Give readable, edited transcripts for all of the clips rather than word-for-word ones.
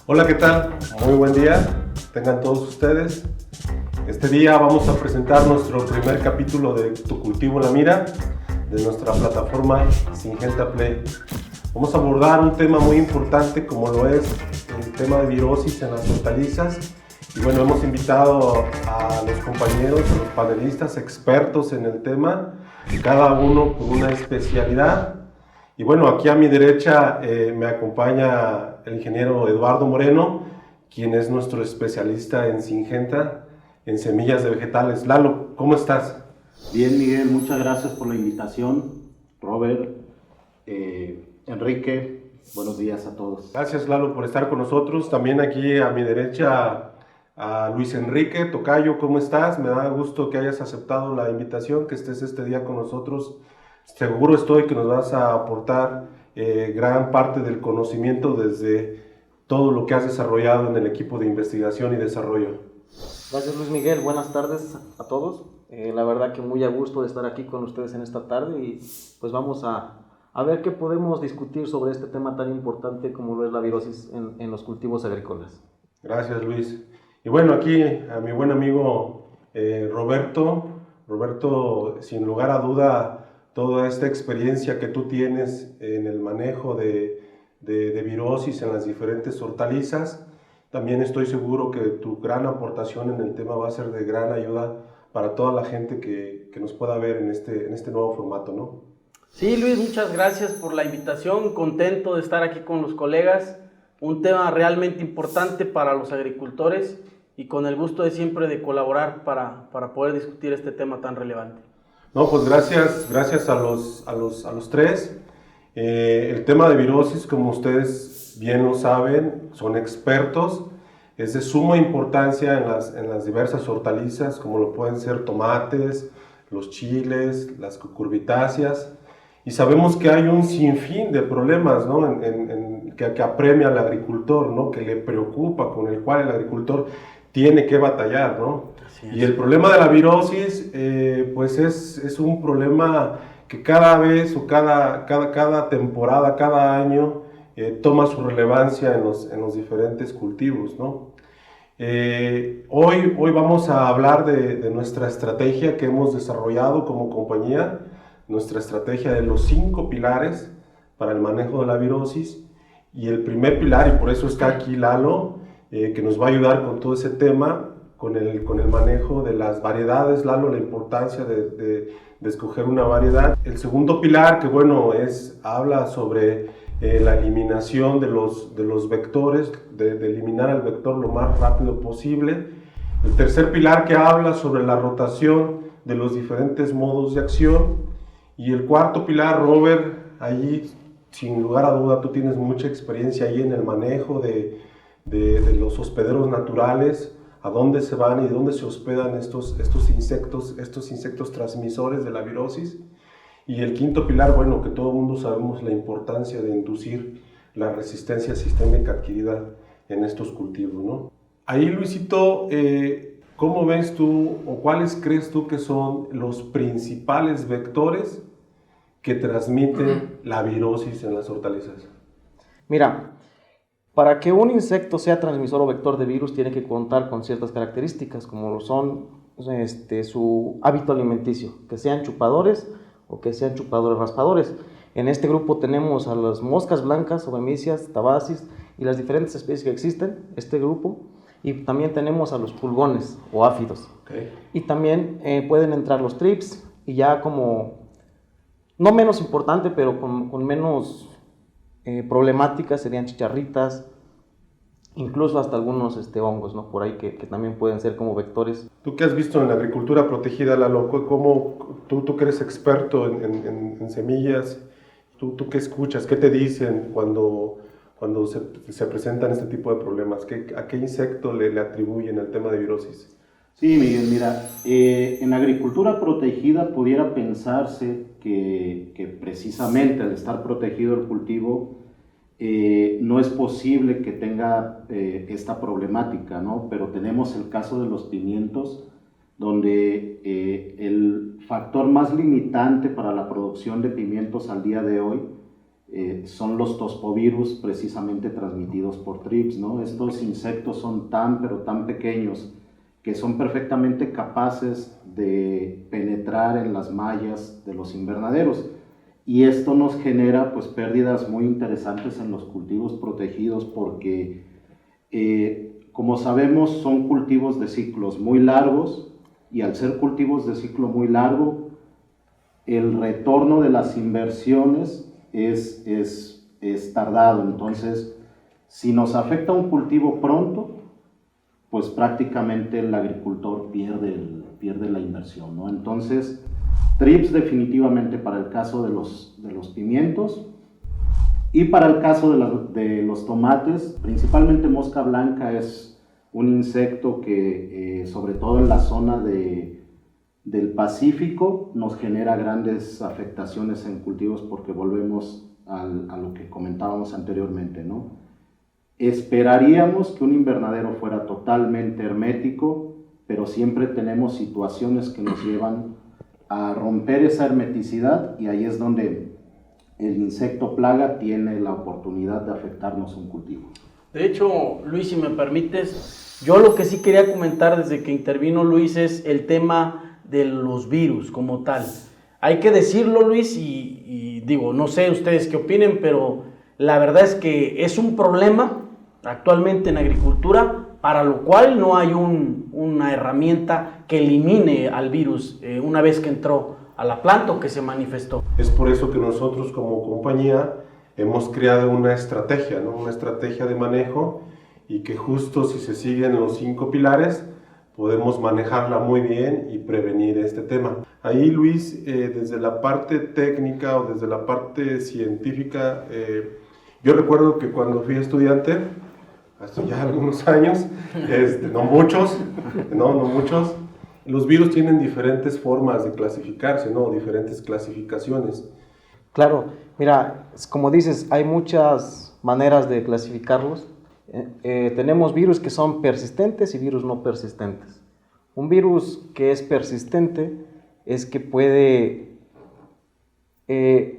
Hola, ¿qué tal? Muy buen día, tengan todos ustedes. Este día vamos a presentar nuestro primer capítulo de Tu cultivo en la mira, de nuestra plataforma Syngenta Play. Vamos a abordar un tema muy importante como lo es el tema de virosis en las hortalizas. Y bueno, hemos invitado a los compañeros, a los panelistas expertos en el tema, cada uno con una especialidad. Y bueno, aquí a mi derecha me acompaña el ingeniero Eduardo Moreno, quien es nuestro especialista en Syngenta, en semillas de vegetales. Lalo, ¿cómo estás? Bien, Miguel, muchas gracias por la invitación. Robert, Enrique, buenos días a todos. Gracias, Lalo, por estar con nosotros. También aquí a mi derecha a Luis Enrique Tocayo, ¿cómo estás? Me da gusto que hayas aceptado la invitación, que estés este día con nosotros. Seguro estoy que nos vas a aportar gran parte del conocimiento desde todo lo que has desarrollado en el equipo de investigación y desarrollo. Gracias, Luis Miguel, buenas tardes a todos. La verdad que muy a gusto de estar aquí con ustedes en esta tarde y pues vamos a ver qué podemos discutir sobre este tema tan importante como lo es la virosis en los cultivos agrícolas. Gracias, Luis. Y bueno, aquí a mi buen amigo Roberto, sin lugar a duda, toda esta experiencia que tú tienes en el manejo de virosis en las diferentes hortalizas, también estoy seguro que tu gran aportación en el tema va a ser de gran ayuda para toda la gente que nos pueda ver en este nuevo formato, ¿no? Sí, Luis, muchas gracias por la invitación, contento de estar aquí con los colegas, un tema realmente importante para los agricultores y con el gusto de siempre de colaborar para poder discutir este tema tan relevante. No, pues gracias a los tres. El tema de virosis, como ustedes bien lo saben, son expertos. Es de suma importancia en las diversas hortalizas, como lo pueden ser tomates, los chiles, las cucurbitáceas. Y sabemos que hay un sinfín de problemas, ¿no? que apremia al agricultor, ¿no? Que le preocupa, con el cual el agricultor tiene que batallar, ¿no? Y el problema de la virosis, pues es un problema que cada vez o cada temporada, cada año, toma su relevancia en los diferentes cultivos, ¿no? Hoy vamos a hablar de nuestra estrategia que hemos desarrollado como compañía, nuestra estrategia de los 5 pilares para el manejo de la virosis. Y el primer pilar, y por eso está aquí Lalo, que nos va a ayudar con todo ese tema, con el manejo de las variedades. Lalo, la importancia de escoger una variedad. El segundo pilar, que bueno, habla sobre la eliminación de los vectores, de eliminar el vector lo más rápido posible. El tercer pilar, que habla sobre la rotación de los diferentes modos de acción. Y el cuarto pilar, Robert, allí sin lugar a duda tú tienes mucha experiencia ahí en el manejo de los hospederos naturales, a dónde se van y dónde se hospedan estos insectos transmisores de la virosis. Y el quinto pilar, bueno, que todo el mundo sabemos la importancia de inducir la resistencia sistémica adquirida en estos cultivos, ¿no? Ahí, Luisito, ¿cómo ves tú o cuáles crees tú que son los principales vectores que transmiten la virosis en las hortalizas? Mira, para que un insecto sea transmisor o vector de virus tiene que contar con ciertas características como lo son su hábito alimenticio, que sean chupadores o que sean chupadores raspadores. En este grupo tenemos a las moscas blancas, obemicias, tabacis y las diferentes especies que existen, este grupo. Y también tenemos a los pulgones o áfidos. Okay. Y también pueden entrar los trips y ya como, no menos importante, pero con menos problemáticas serían chicharritas, incluso hasta algunos hongos, ¿no? Por ahí que también pueden ser como vectores. ¿Tú qué has visto en la agricultura protegida, Lalo? ¿Cómo, tú que eres experto en semillas, tú qué escuchas? ¿Qué te dicen cuando se presentan este tipo de problemas? ¿A qué insecto le atribuyen el tema de virosis? Sí, Miguel, mira, en agricultura protegida pudiera pensarse que precisamente al estar protegido el cultivo no es posible que tenga esta problemática, ¿no? Pero tenemos el caso de los pimientos, donde el factor más limitante para la producción de pimientos al día de hoy son los tospovirus precisamente transmitidos por trips, ¿no? Estos insectos son tan, pero tan pequeños que son perfectamente capaces de penetrar en las mallas de los invernaderos. Y esto nos genera pues pérdidas muy interesantes en los cultivos protegidos porque, como sabemos, son cultivos de ciclos muy largos y al ser cultivos de ciclo muy largo, el retorno de las inversiones es tardado. Entonces, si nos afecta un cultivo pronto, pues prácticamente el agricultor pierde la inversión, ¿no? Entonces, trips definitivamente para el caso de los pimientos y para el caso de los tomates, principalmente mosca blanca es un insecto que sobre todo en la zona del Pacífico nos genera grandes afectaciones en cultivos porque volvemos a lo que comentábamos anteriormente, ¿no? Esperaríamos que un invernadero fuera totalmente hermético, pero siempre tenemos situaciones que nos llevan a romper esa hermeticidad y ahí es donde el insecto plaga tiene la oportunidad de afectarnos un cultivo. De hecho, Luis, si me permites, yo lo que sí quería comentar desde que intervino Luis es el tema de los virus como tal. Hay que decirlo, Luis, y digo, no sé ustedes qué opinen, pero la verdad es que es un problema actualmente en agricultura, para lo cual no hay una herramienta que elimine al virus una vez que entró a la planta o que se manifestó. Es por eso que nosotros como compañía hemos creado una estrategia, ¿no? Una estrategia de manejo y que justo si se siguen los 5 pilares podemos manejarla muy bien y prevenir este tema. Ahí, Luis, desde la parte técnica o desde la parte científica, yo recuerdo que cuando fui estudiante, hace ya algunos años, no muchos, los virus tienen diferentes formas de clasificarse, ¿no? Diferentes clasificaciones. Claro, mira, como dices, hay muchas maneras de clasificarlos. Tenemos virus que son persistentes y virus no persistentes. Un virus que es persistente es que puede...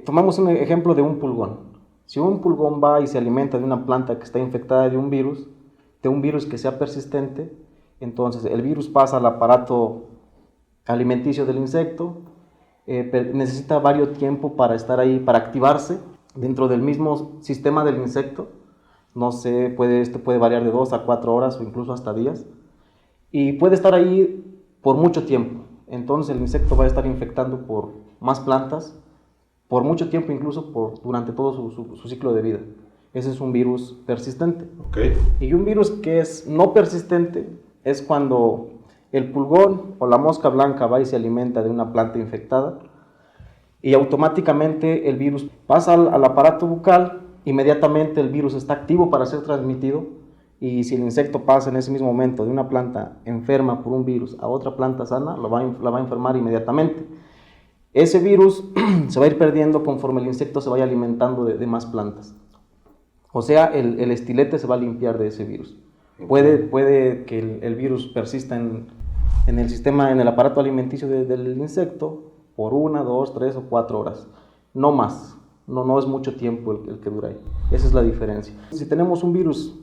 tomamos un ejemplo de un pulgón. Si un pulgón va y se alimenta de una planta que está infectada de un virus que sea persistente, entonces el virus pasa al aparato alimenticio del insecto, necesita varios tiempo para estar ahí, para activarse dentro del mismo sistema del insecto. No sé, esto puede variar de 2 a 4 horas o incluso hasta días, y puede estar ahí por mucho tiempo. Entonces el insecto va a estar infectando por más plantas, por mucho tiempo, incluso durante todo su ciclo de vida. Ese es un virus persistente. Okay. Y un virus que es no persistente es cuando el pulgón o la mosca blanca va y se alimenta de una planta infectada y automáticamente el virus pasa al aparato bucal, inmediatamente el virus está activo para ser transmitido, y si el insecto pasa en ese mismo momento de una planta enferma por un virus a otra planta sana, la va a enfermar inmediatamente. Ese virus se va a ir perdiendo conforme el insecto se vaya alimentando de más plantas. O sea, el estilete se va a limpiar de ese virus. Puede que el virus persista en el sistema, en el aparato alimenticio del insecto por 1, 2, 3 o 4 horas. No más. No es mucho tiempo el que dura ahí. Esa es la diferencia. Si tenemos un virus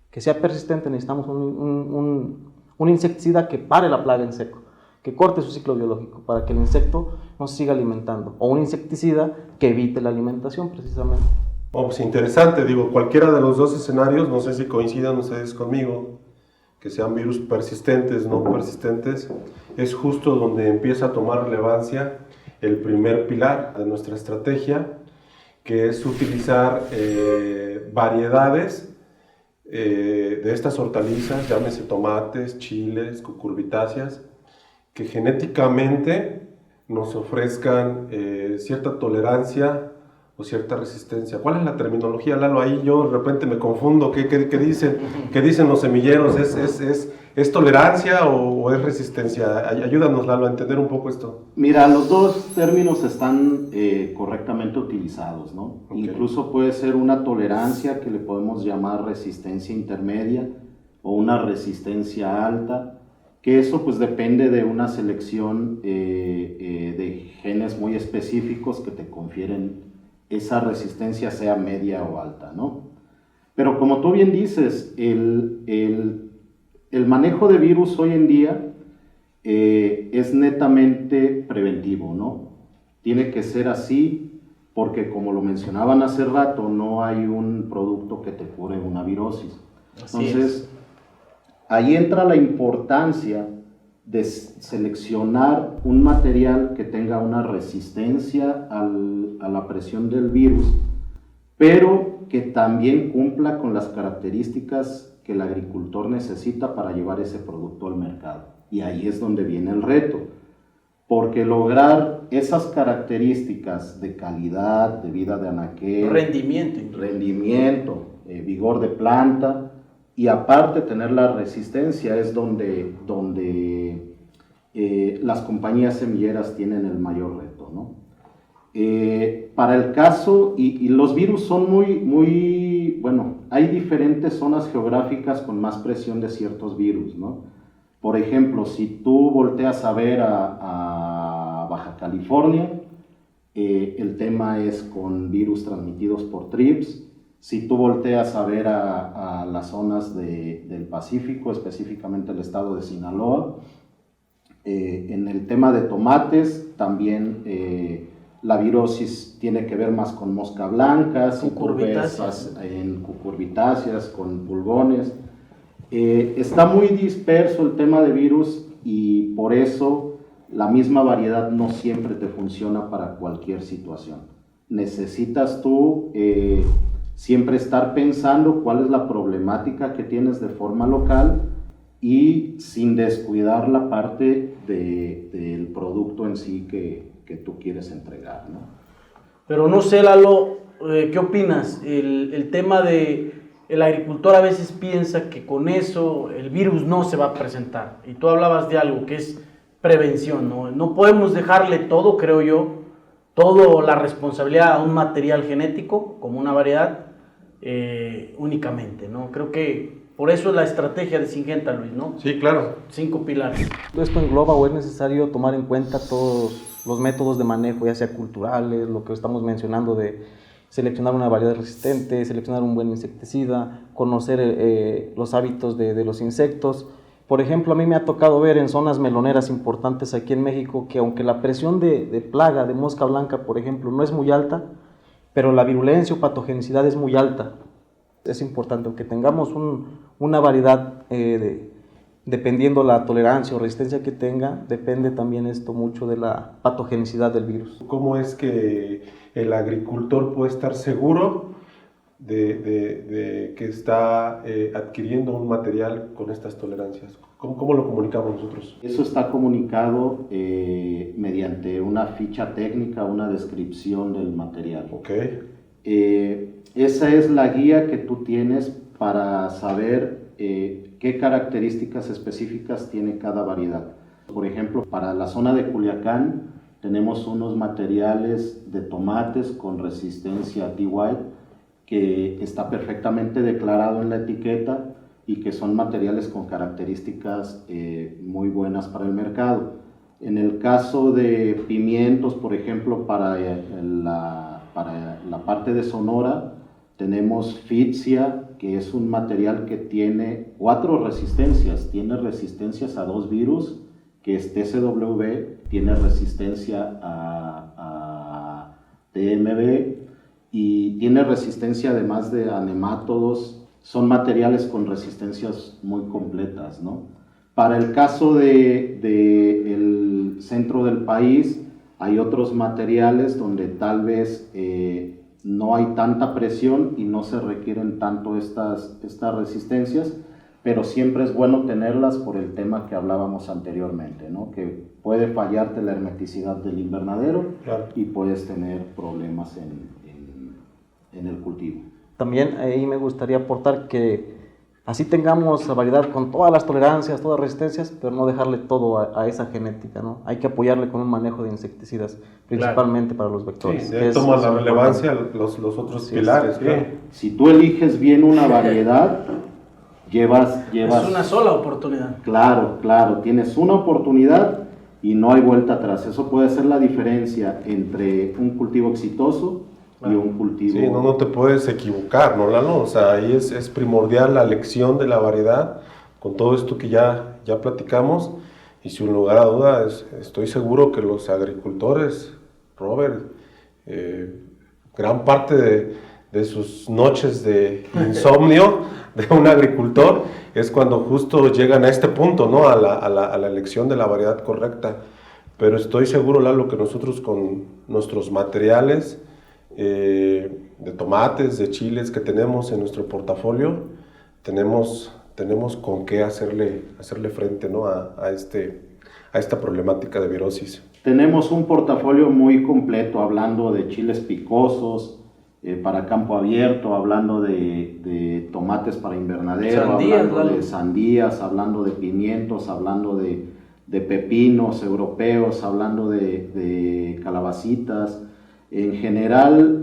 que sea persistente, necesitamos un insecticida que pare la plaga en seco, que corte su ciclo biológico para que el insecto no se siga alimentando, o un insecticida que evite la alimentación precisamente. Oh, pues interesante, digo, cualquiera de los dos escenarios, no sé si coincidan ustedes conmigo, que sean virus persistentes, no persistentes, es justo donde empieza a tomar relevancia el primer pilar de nuestra estrategia, que es utilizar variedades de estas hortalizas, llámese tomates, chiles, cucurbitáceas, que genéticamente nos ofrezcan cierta tolerancia o cierta resistencia. ¿Cuál es la terminología, Lalo? Ahí yo de repente me confundo. ¿Qué dicen los semilleros? ¿Es tolerancia o es resistencia? Ayúdanos, Lalo, a entender un poco esto. Mira, los dos términos están correctamente utilizados, ¿no? Okay. Incluso puede ser una tolerancia que le podemos llamar resistencia intermedia o una resistencia alta, que eso pues depende de una selección de genes muy específicos que te confieren esa resistencia sea media o alta, ¿no? Pero como tú bien dices, el manejo de virus hoy en día es netamente preventivo, ¿no? Tiene que ser así porque, como lo mencionaban hace rato, no hay un producto que te cure una virosis. Entonces, ahí entra la importancia de seleccionar un material que tenga una resistencia a la presión del virus, pero que también cumpla con las características que el agricultor necesita para llevar ese producto al mercado. Y ahí es donde viene el reto, porque lograr esas características de calidad, de vida de anaquel, rendimiento, vigor de planta, y aparte tener la resistencia, es donde las compañías semilleras tienen el mayor reto, ¿no? Para el caso, y los virus son bueno, hay diferentes zonas geográficas con más presión de ciertos virus, ¿no? Por ejemplo, si tú volteas a ver a Baja California, el tema es con virus transmitidos por trips. Si tú volteas a ver a las zonas del Pacífico, específicamente el estado de Sinaloa, en el tema de tomates, también la virosis tiene que ver más con mosca blanca, en cucurbitáceas, con pulgones. Está muy disperso el tema de virus y por eso la misma variedad no siempre te funciona para cualquier situación. Necesitas tú siempre estar pensando cuál es la problemática que tienes de forma local y sin descuidar la parte del producto en sí que tú quieres entregar, ¿no? Pero no sé, Lalo, ¿qué opinas? El tema de el agricultor a veces piensa que con eso el virus no se va a presentar. Y tú hablabas de algo que es prevención, ¿no? No podemos dejarle todo, creo yo, toda la responsabilidad a un material genético, como una variedad, únicamente, ¿no? Creo que por eso es la estrategia de Syngenta, Luis, ¿no? Sí, claro. 5 pilares. ¿Esto engloba o es necesario tomar en cuenta todos los métodos de manejo, ya sea culturales, lo que estamos mencionando de seleccionar una variedad resistente, seleccionar un buen insecticida, conocer los hábitos de los insectos? Por ejemplo, a mí me ha tocado ver en zonas meloneras importantes aquí en México que aunque la presión de plaga de mosca blanca, por ejemplo, no es muy alta, pero la virulencia o patogenicidad es muy alta. Es importante, aunque tengamos una variedad, dependiendo la tolerancia o resistencia que tenga, depende también esto mucho de la patogenicidad del virus. ¿Cómo es que el agricultor puede estar seguro de que está adquiriendo un material con estas tolerancias? ¿Cómo lo comunicamos nosotros? Eso está comunicado mediante una ficha técnica, una descripción del material. Okay. Esa es la guía que tú tienes para saber qué características específicas tiene cada variedad. Por ejemplo, para la zona de Culiacán tenemos unos materiales de tomates con resistencia a T-White que está perfectamente declarado en la etiqueta y que son materiales con características muy buenas para el mercado. En el caso de pimientos, por ejemplo, para la parte de Sonora, tenemos Phytsia, que es un material que tiene 4 resistencias. Tiene resistencias a 2 virus, que es TCW, tiene resistencia a TMB y tiene resistencia además de a nemátodos. Son materiales con resistencias muy completas, ¿no? Para el caso del centro del país, hay otros materiales donde tal vez no hay tanta presión y no se requieren tanto estas resistencias, pero siempre es bueno tenerlas por el tema que hablábamos anteriormente, ¿no? Que puede fallarte la hermeticidad del invernadero, claro, y puedes tener problemas en el cultivo. También ahí me gustaría aportar que así tengamos la variedad con todas las tolerancias, todas las resistencias, pero no dejarle todo a esa genética, ¿no? Hay que apoyarle con un manejo de insecticidas, principalmente, claro, para los vectores. Sí, toma la relevancia los otros pilares. Sí. Claro. Si tú eliges bien una variedad, llevas... Es una sola oportunidad. Claro, tienes una oportunidad y no hay vuelta atrás. Eso puede ser la diferencia entre un cultivo exitoso y un cultivo. Sí, no te puedes equivocar, ¿no, Lalo? O sea, ahí es primordial la elección de la variedad, con todo esto que ya platicamos, y sin lugar a duda, estoy seguro que los agricultores, Robert, gran parte de sus noches de insomnio de un agricultor es cuando justo llegan a este punto, ¿no? A la elección de la variedad correcta. Pero estoy seguro, Lalo, que nosotros con nuestros materiales de tomates, de chiles que tenemos en nuestro portafolio, tenemos con qué hacerle frente, ¿no? a esta problemática de virosis. Tenemos un portafolio muy completo, hablando de chiles picosos para campo abierto, hablando de tomates para invernadero, hablando de sandías, hablando de pimientos, hablando de pepinos europeos, hablando de calabacitas. En general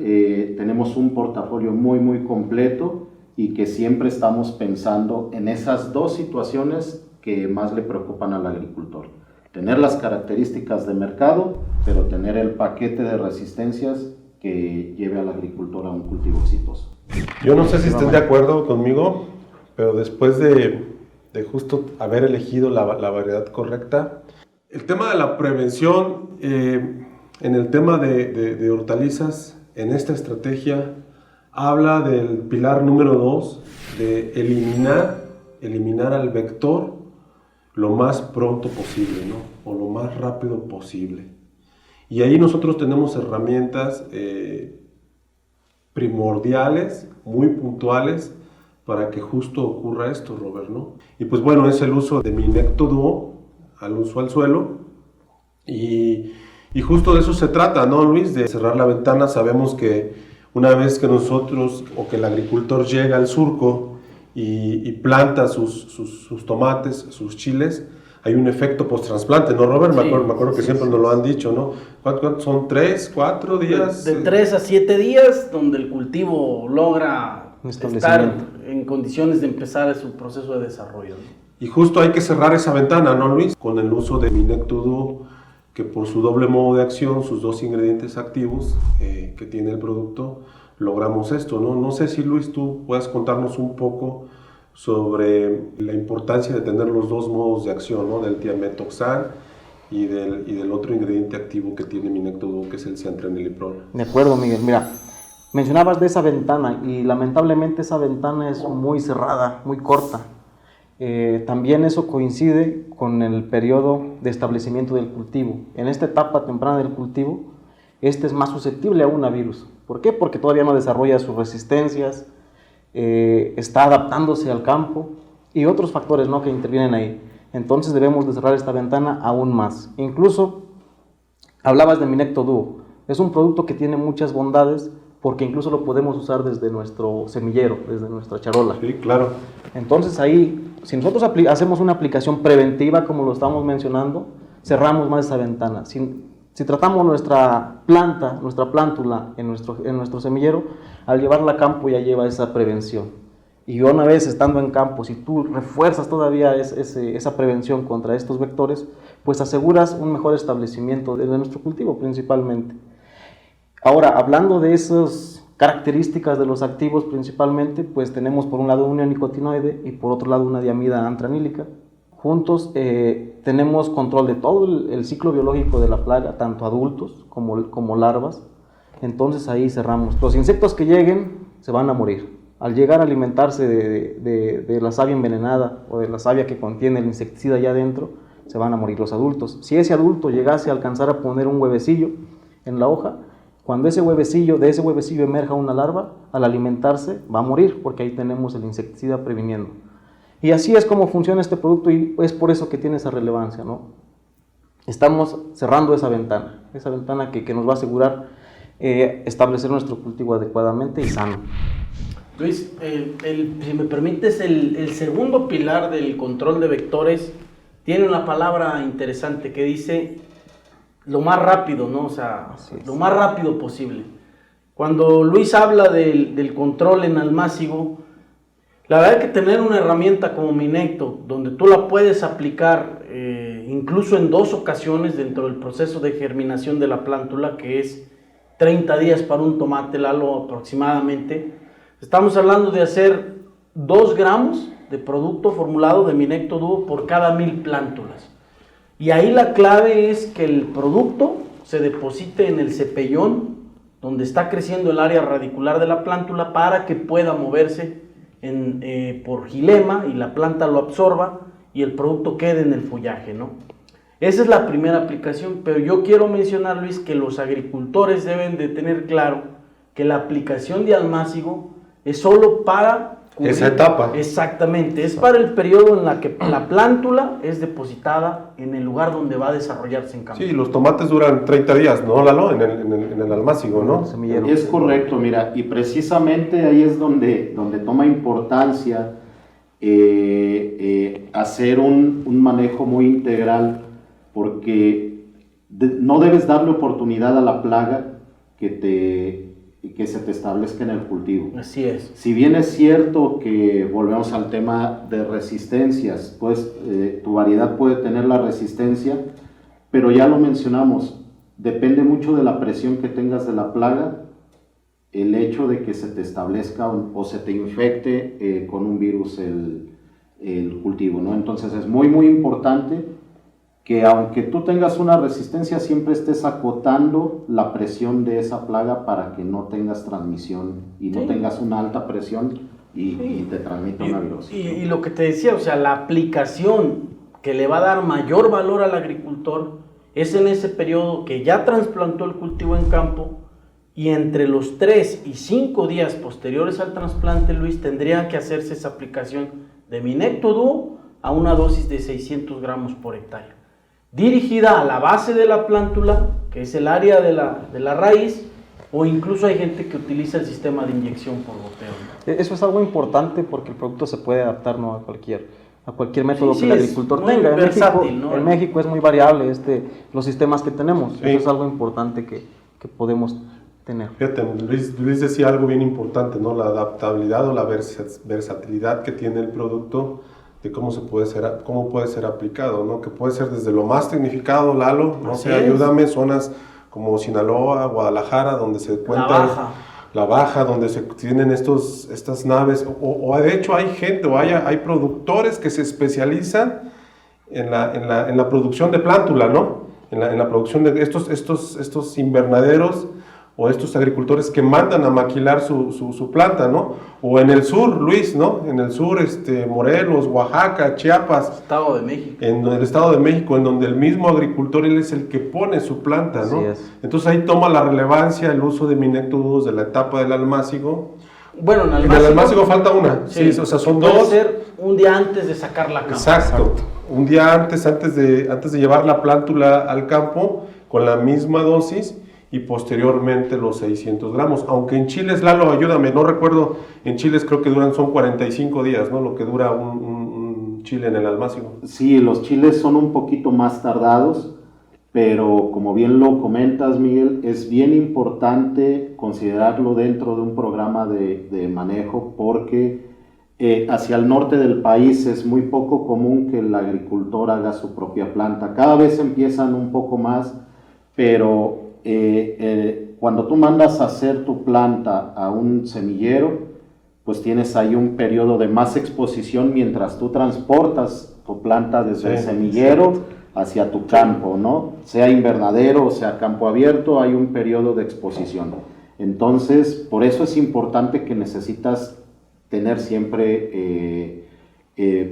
tenemos un portafolio muy completo y que siempre estamos pensando en esas dos situaciones que más le preocupan al agricultor. Tener las características de mercado, pero tener el paquete de resistencias que lleve al agricultor a un cultivo exitoso. Yo no sé si estén de acuerdo conmigo, pero después de justo haber elegido la variedad correcta, el tema de la prevención, en el tema de hortalizas, en esta estrategia, habla del pilar número 2, de eliminar al vector lo más pronto posible, ¿no? O lo más rápido posible. Y ahí nosotros tenemos herramientas primordiales, muy puntuales, para que justo ocurra esto, Robert, ¿no? Y pues bueno, es el uso de Minecto Duo, al uso al suelo, y justo de eso se trata, ¿no, Luis? De cerrar la ventana. Sabemos que una vez que nosotros, o que el agricultor llega al surco y planta sus tomates, sus chiles, hay un efecto post-trasplante, ¿no, Robert? Me acuerdo que siempre nos lo han dicho, ¿no? ¿Cuántos son? ¿3, 4 días? De 3 a 7 días, donde el cultivo logra estar en condiciones de empezar su proceso de desarrollo, ¿no? Y justo hay que cerrar esa ventana, ¿no, Luis? Con el uso de Minecto Duo, que por su doble modo de acción, sus dos ingredientes activos que tiene el producto, logramos esto, ¿no? No sé si, Luis, tú puedas contarnos un poco sobre la importancia de tener los dos modos de acción, ¿no? Del tiametoxal y del otro ingrediente activo que tiene Minecto Duo, que es el ciantraniliprol. De acuerdo, Miguel. Mira, mencionabas de esa ventana y lamentablemente esa ventana es muy cerrada, muy corta. También eso coincide con el periodo de establecimiento del cultivo. En esta etapa temprana del cultivo, este es más susceptible a un virus. ¿Por qué? Porque todavía no desarrolla sus resistencias, está adaptándose al campo y otros factores, ¿no?, que intervienen ahí. Entonces debemos de cerrar esta ventana aún más. Incluso hablabas de Minecto Duo. Es un producto que tiene muchas bondades porque incluso lo podemos usar desde nuestro semillero, desde nuestra charola. Sí, claro. Entonces ahí, si nosotros hacemos una aplicación preventiva, como lo estamos mencionando, cerramos más esa ventana. Si tratamos nuestra plántula en nuestro semillero, al llevarla a campo ya lleva esa prevención. Y una vez estando en campo, si tú refuerzas todavía esa prevención contra estos vectores, pues aseguras un mejor establecimiento de nuestro cultivo principalmente. Ahora, hablando de esas características de los activos principalmente, pues tenemos por un lado un neonicotinoide y por otro lado una diamida antranílica. Juntos tenemos control de todo el ciclo biológico de la plaga, tanto adultos como larvas. Entonces ahí cerramos. Los insectos que lleguen se van a morir. Al llegar a alimentarse de la savia envenenada o de la savia que contiene el insecticida allá adentro, se van a morir los adultos. Si ese adulto llegase a alcanzar a poner un huevecillo en la hoja, cuando de ese huevecillo emerja una larva, al alimentarse va a morir, porque ahí tenemos el insecticida previniendo. Y así es como funciona este producto y es por eso que tiene esa relevancia, ¿no? Estamos cerrando esa ventana que nos va a asegurar establecer nuestro cultivo adecuadamente y sano. Luis, si me permites, el segundo pilar del control de vectores tiene una palabra interesante que dice lo más rápido, ¿no? O sea, lo más rápido posible. Cuando Luis habla del control en almácigo, la verdad es que tener una herramienta como Minecto, donde tú la puedes aplicar incluso en 2 ocasiones dentro del proceso de germinación de la plántula, que es 30 días para un tomate, Lalo, aproximadamente. Estamos hablando de hacer 2 gramos de producto formulado de Minecto Duo por cada 1000 plántulas. Y ahí la clave es que el producto se deposite en el cepellón donde está creciendo el área radicular de la plántula para que pueda moverse por xilema y la planta lo absorba y el producto quede en el follaje, ¿no? Esa es la primera aplicación, pero yo quiero mencionar, Luis, que los agricultores deben de tener claro que la aplicación de almácigo es solo para cubrir esa etapa. Exactamente, es para el periodo en la que la plántula es depositada en el lugar donde va a desarrollarse en campo. Sí, los tomates duran 30 días, ¿no, Lalo? En el almácigo, ¿no? Semillero. Es correcto, mira, y precisamente ahí es donde toma importancia hacer un manejo muy integral, porque no debes darle oportunidad a la plaga que se te establezca en el cultivo. Así es. Si bien es cierto que volvemos al tema de resistencias, pues tu variedad puede tener la resistencia, pero ya lo mencionamos, depende mucho de la presión que tengas de la plaga, el hecho de que se te establezca o se te infecte con un virus el cultivo, ¿no? Entonces es muy importante que aunque tú tengas una resistencia, siempre estés acotando la presión de esa plaga para que no tengas transmisión y no tengas una alta presión y te transmita una virosis. Y lo que te decía, o sea, la aplicación que le va a dar mayor valor al agricultor es en ese periodo que ya trasplantó el cultivo en campo, y entre los 3 y 5 días posteriores al trasplante, Luis, tendría que hacerse esa aplicación de Minecto Duo a una dosis de 600 gramos por hectárea, dirigida a la base de la plántula, que es el área de la raíz, o incluso hay gente que utiliza el sistema de inyección por goteo, ¿no? Eso es algo importante porque el producto se puede adaptar, ¿no?, a cualquier método Sí, que el es agricultor muy tenga. versátil, ¿no? En México es muy variable los sistemas que tenemos. Sí. Eso es algo importante que podemos tener. Fíjate, Luis decía algo bien importante, ¿no? La adaptabilidad o la versatilidad que tiene el producto, de cómo puede ser aplicado, ¿no? Que puede ser desde lo más tecnificado, Lalo, no Así sé, ayúdame, zonas como Sinaloa, Guadalajara, donde se cuentan la baja, donde se tienen estas naves, o de hecho hay gente, hay productores que se especializan en la producción de plántula, ¿no? En la producción de estos invernaderos, o estos agricultores que mandan a maquilar su planta, ¿no? O en el sur, Luis, ¿no? En el sur, Morelos, Oaxaca, Chiapas. Estado de México. En el Estado de México, en donde el mismo agricultor, él es el que pone su planta, ¿no? Así es. Entonces ahí toma la relevancia el uso de Minecto Duo de la etapa del almácigo. Bueno, En el almácigo falta una, sí, o sea, son puede 2. ser un día antes de sacar la cama. Exacto. Un día antes de llevar la plántula al campo, con la misma dosis, y posteriormente los 600 gramos. Aunque en chiles, Lalo, ayúdame, no recuerdo, en chiles creo que son 45 días, ¿no? Lo que dura un chile en el almácigo. Sí, los chiles son un poquito más tardados, pero como bien lo comentas, Miguel, es bien importante considerarlo dentro de un programa de manejo, porque hacia el norte del país es muy poco común que el agricultor haga su propia planta. Cada vez empiezan un poco más, pero cuando tú mandas a hacer tu planta a un semillero, pues tienes ahí un periodo de más exposición mientras tú transportas tu planta desde el semillero hacia tu campo, ¿no? Sea invernadero o sea campo abierto, hay un periodo de exposición. Entonces, por eso es importante que necesitas tener siempre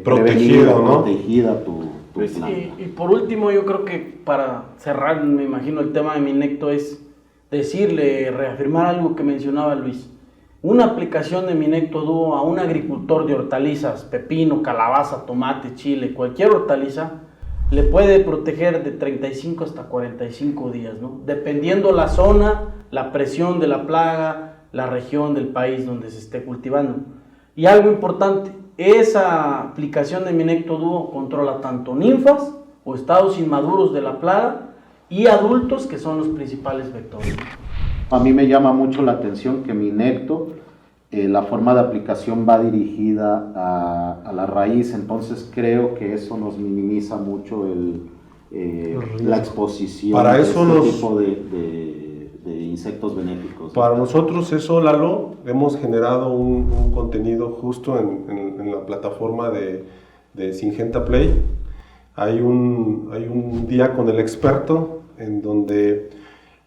protegido, ¿no? Protegida tu Pues, planta. y por último, yo creo que para cerrar, me imagino, el tema de Minecto es reafirmar algo que mencionaba Luis. Una aplicación de Minecto Duo a un agricultor de hortalizas, pepino, calabaza, tomate, chile, cualquier hortaliza, le puede proteger de 35 hasta 45 días, ¿no? Dependiendo la zona, la presión de la plaga, la región del país donde se esté cultivando. Y algo importante, esa aplicación de Minecto Duo controla tanto ninfas o estados inmaduros de la plaga y adultos, que son los principales vectores. A mí me llama mucho la atención que Minecto, la forma de aplicación va dirigida a la raíz, entonces creo que eso nos minimiza mucho la exposición Para de eso este nos- tipo de insectos benéficos. Para nosotros eso, Lalo, hemos generado un contenido justo en la plataforma de Syngenta Play. Hay un día con el experto en donde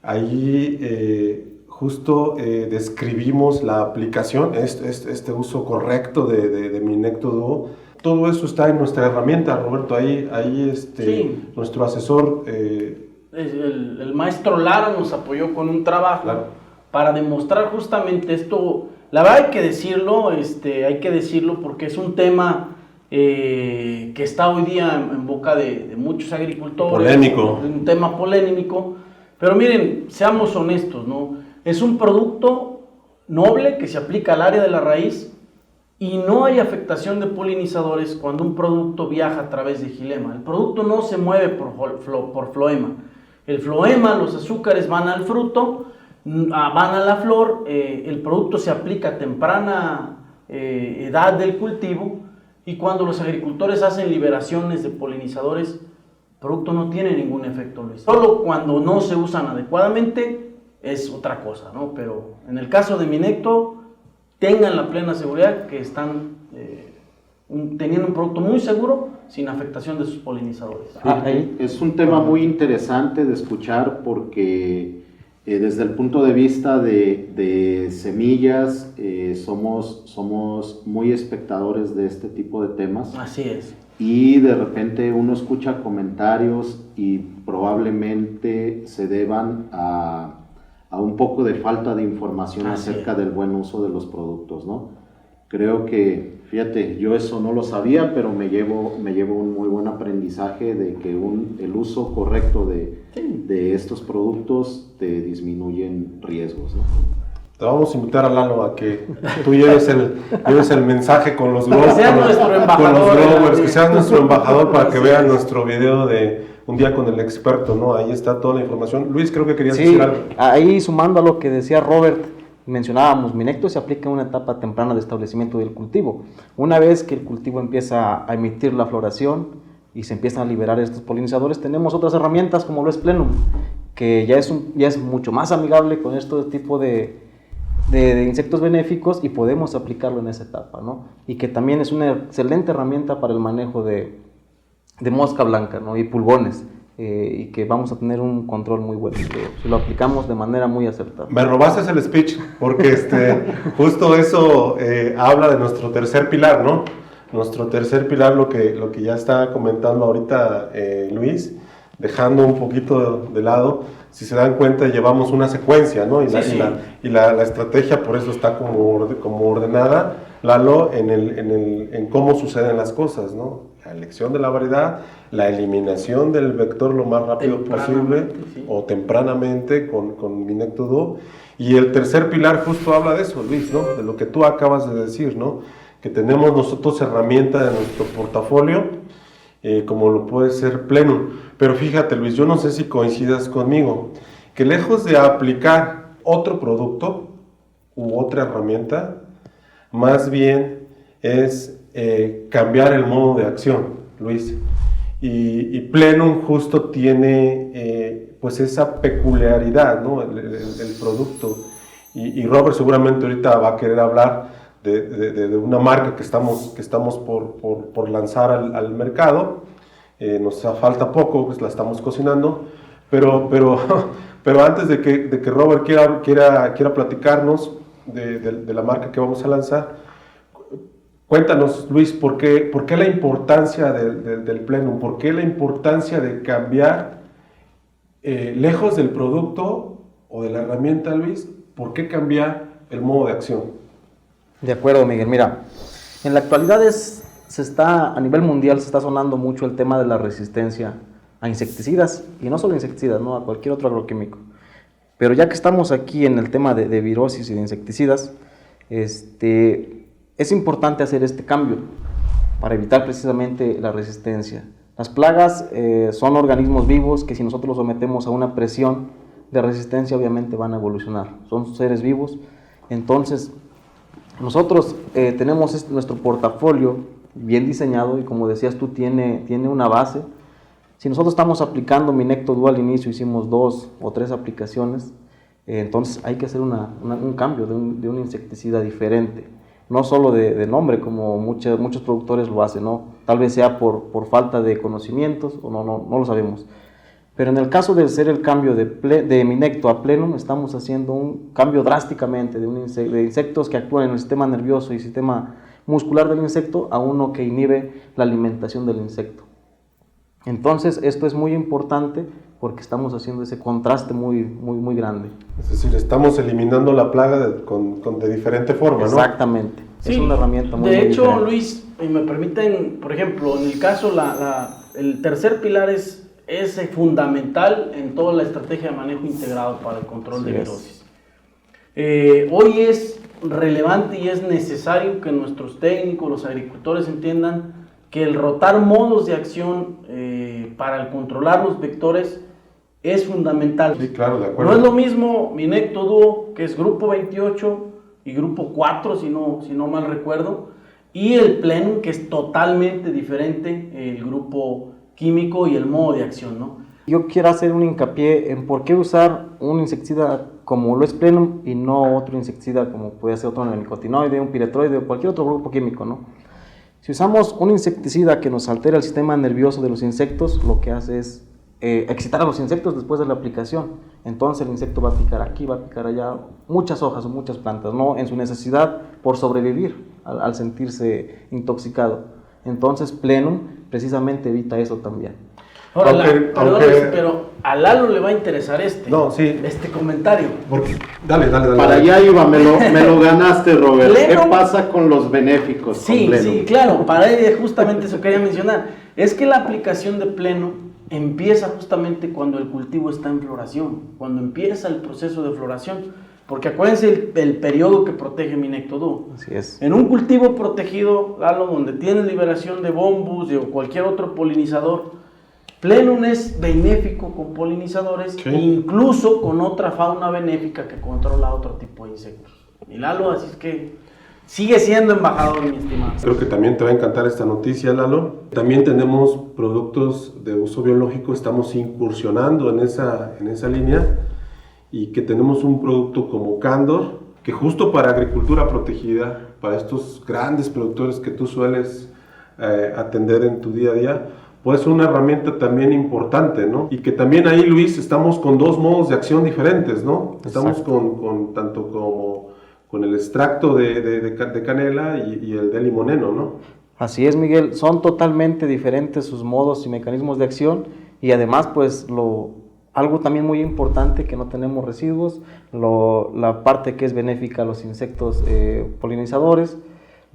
ahí justo describimos la aplicación, este uso correcto de Minecto Duo. Todo eso está en nuestra herramienta, Roberto. Ahí Sí. nuestro asesor... El maestro Lara nos apoyó con un trabajo Claro. para demostrar justamente esto. La verdad hay que decirlo porque es un tema que está hoy día en boca de muchos agricultores. Polémico. Un tema polémico. Pero miren, seamos honestos, ¿no? Es un producto noble que se aplica al área de la raíz y no hay afectación de polinizadores cuando un producto viaja a través de xilema. El producto no se mueve por floema. El floema, los azúcares van al fruto, van a la flor, el producto se aplica a temprana edad del cultivo y cuando los agricultores hacen liberaciones de polinizadores, el producto no tiene ningún efecto, Luis. Solo cuando no se usan adecuadamente es otra cosa, ¿no? Pero en el caso de Minecto, tengan la plena seguridad que están teniendo un producto muy seguro sin afectación de sus polinizadores. Es un tema muy interesante de escuchar porque desde el punto de vista de semillas somos muy espectadores de este tipo de temas. Así es. Y de repente uno escucha comentarios y probablemente se deban a un poco de falta de información acerca del buen uso de los productos, ¿no? Creo que, fíjate, yo eso no lo sabía, pero me llevo un muy buen aprendizaje de que el uso correcto de estos productos te disminuyen riesgos, ¿no? Te vamos a invitar a Lalo a que tú lleves el mensaje con los globos, Que sea nuestro embajador, que seas nuestro embajador para que vean nuestro video de un día con el experto, ¿no? Ahí está toda la información. Luis, creo que querías decir algo. Ahí sumando a lo que decía Robert, mencionábamos, Minecto se aplica en una etapa temprana de establecimiento del cultivo. Una vez que el cultivo empieza a emitir la floración y se empiezan a liberar estos polinizadores, tenemos otras herramientas como lo es Plenum, que ya es mucho más amigable con este tipo de insectos benéficos y podemos aplicarlo en esa etapa, ¿no? Y que también es una excelente herramienta para el manejo de mosca blanca, ¿no? Y pulgones, y que vamos a tener un control muy bueno, si lo aplicamos de manera muy acertada. Me robaste el speech, porque justo eso habla de nuestro tercer pilar, ¿no? Nuestro tercer pilar, lo que ya está comentando ahorita Luis, dejando un poquito de lado. Si se dan cuenta, llevamos una secuencia, ¿no? Y la estrategia por eso está como ordenada, Lalo, en cómo suceden las cosas, ¿no? La elección de la variedad, la eliminación del vector lo más rápido posible o tempranamente con Minecto Duo. Y el tercer pilar justo habla de eso, Luis, ¿no? De lo que tú acabas de decir, ¿no? Que tenemos nosotros herramientas en nuestro portafolio, como lo puede ser Plenum. Pero fíjate, Luis, yo no sé si coincidas conmigo, que lejos de aplicar otro producto u otra herramienta, más bien es cambiar el modo de acción, Luis. Y Plenum justo tiene pues esa peculiaridad, ¿no? El producto. Y Robert seguramente ahorita va a querer hablar de una marca que estamos por lanzar al mercado. Nos falta poco, pues la estamos cocinando, pero antes de que Robert quiera platicarnos de la marca que vamos a lanzar, cuéntanos, Luis, ¿por qué la importancia del Plenum? ¿Por qué la importancia de cambiar, lejos del producto o de la herramienta, Luis, por qué cambiar el modo de acción? De acuerdo, Miguel. Mira, en la actualidad a nivel mundial se está sonando mucho el tema de la resistencia a insecticidas, y no solo insecticidas, ¿no? A cualquier otro agroquímico. Pero ya que estamos aquí en el tema de virosis y de insecticidas, es importante hacer este cambio para evitar precisamente la resistencia. Las plagas son organismos vivos que si nosotros los sometemos a una presión de resistencia obviamente van a evolucionar. Son seres vivos. Entonces, nosotros tenemos nuestro portafolio bien diseñado y como decías tú, tiene una base. Si nosotros estamos aplicando Minecto Duo al inicio, hicimos 2 o 3 aplicaciones, Entonces hay que hacer un cambio de un insecticida diferente, no solo de nombre como muchos productores lo hacen, ¿no? Tal vez sea por falta de conocimientos o no lo sabemos. Pero en el caso de ser el cambio de Minecto a Plenum, estamos haciendo un cambio drásticamente de insectos que actúan en el sistema nervioso y sistema muscular del insecto a uno que inhibe la alimentación del insecto. Entonces esto es muy importante porque estamos haciendo ese contraste muy grande. Es decir, estamos eliminando la plaga de diferente forma, ¿no? Exactamente. Sí, es una herramienta muy de hecho, diferente. Luis, me permiten, por ejemplo, en el caso, el tercer pilar es fundamental en toda la estrategia de manejo integrado para el control de virosis. Hoy es relevante y es necesario que nuestros técnicos, los agricultores entiendan que el rotar modos de acción para el controlar los vectores es fundamental. Sí, claro, de acuerdo. No es lo mismo Minecto Duo, que es grupo 28 y grupo 4, si no mal recuerdo, y el Plenum, que es totalmente diferente, el grupo químico y el modo de acción, ¿no? Yo quiero hacer un hincapié en por qué usar un insecticida como lo es Plenum y no otro insecticida como puede ser otro neonicotinoide, un piretroide o cualquier otro grupo químico, ¿no? Si usamos un insecticida que nos altera el sistema nervioso de los insectos, lo que hace es excitar a los insectos después de la aplicación. Entonces el insecto va a picar aquí, va a picar allá, muchas hojas o muchas plantas, ¿no? En su necesidad por sobrevivir al sentirse intoxicado. Entonces Plenum precisamente evita eso también. Ahora, pero a Lalo le va a interesar este comentario. Dale. Para allá iba, me lo ganaste, Robert. ¿Qué pasa con los benéficos? Sí, claro, justamente eso quería mencionar. Es que la aplicación de Plenum empieza justamente cuando el cultivo está en floración, cuando empieza el proceso de floración, porque acuérdense el periodo que protege Minecto Duo. Así es. En un cultivo protegido, Lalo, donde tienes liberación de bombus o cualquier otro polinizador, Plenum es benéfico con polinizadores, sí, incluso con otra fauna benéfica que controla otro tipo de insectos. Y Lalo, así es que sigue siendo embajador, mi estimado. Creo que también te va a encantar esta noticia, Lalo. También tenemos productos de uso biológico, estamos incursionando en esa línea, y que tenemos un producto como Candor, que justo para agricultura protegida, para estos grandes productores que tú sueles atender en tu día a día, puede ser una herramienta también importante, ¿no? Y que también ahí, Luis, estamos con dos modos de acción diferentes, ¿no? Estamos con tanto como con el extracto de canela y el de limoneno, ¿no? Así es, Miguel, son totalmente diferentes sus modos y mecanismos de acción, y además pues algo también muy importante, que no tenemos residuos, la parte que es benéfica a los insectos polinizadores,